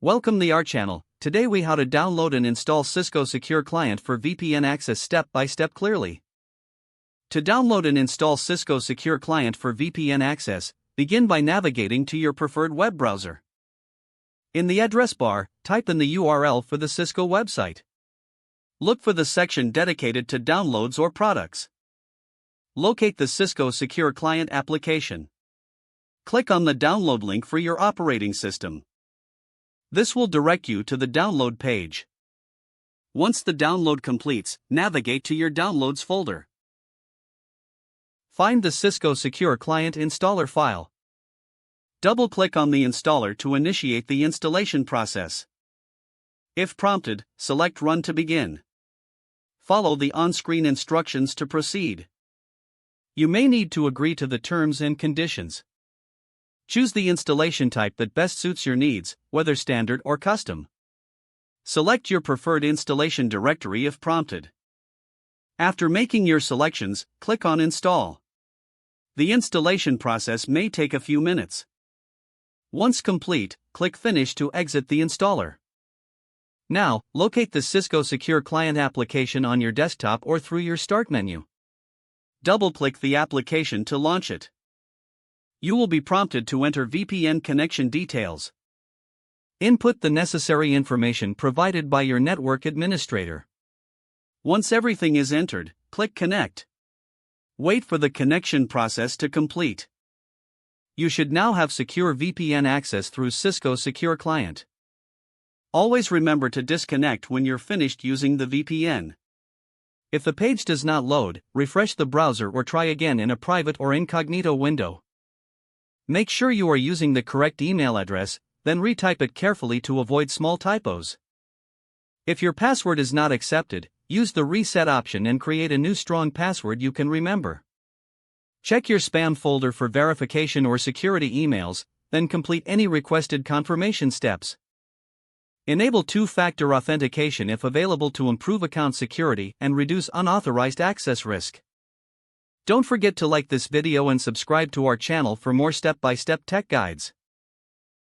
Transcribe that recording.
Welcome to our channel. Today we how to download and install Cisco Secure Client for VPN access step by step clearly. To download and install Cisco Secure Client for VPN access, begin by navigating to your preferred web browser. In the address bar, type in the URL for the Cisco website. Look for the section dedicated to downloads or products. Locate the Cisco Secure Client application. Click on the download link for your operating system. This will direct you to the download page. Once the download completes, navigate to your Downloads folder. Find the Cisco Secure Client installer file. Double-click on the installer to initiate the installation process. If prompted, select Run to begin. Follow the on-screen instructions to proceed. You may need to agree to the terms and conditions. Choose the installation type that best suits your needs, whether standard or custom. Select your preferred installation directory if prompted. After making your selections, click on Install. The installation process may take a few minutes. Once complete, click Finish to exit the installer. Now, locate the Cisco Secure Client application on your desktop or through your Start menu. Double-click the application to launch it. You will be prompted to enter VPN connection details. Input the necessary information provided by your network administrator. Once everything is entered, click Connect. Wait for the connection process to complete. You should now have secure VPN access through Cisco Secure Client. Always remember to disconnect when you're finished using the VPN. If the page does not load, refresh the browser or try again in a private or incognito window. Make sure you are using the correct email address, then retype it carefully to avoid small typos. If your password is not accepted, use the reset option and create a new strong password you can remember. Check your spam folder for verification or security emails, then complete any requested confirmation steps. Enable two-factor authentication if available to improve account security and reduce unauthorized access risk. Don't forget to like this video and subscribe to our channel for more step-by-step tech guides.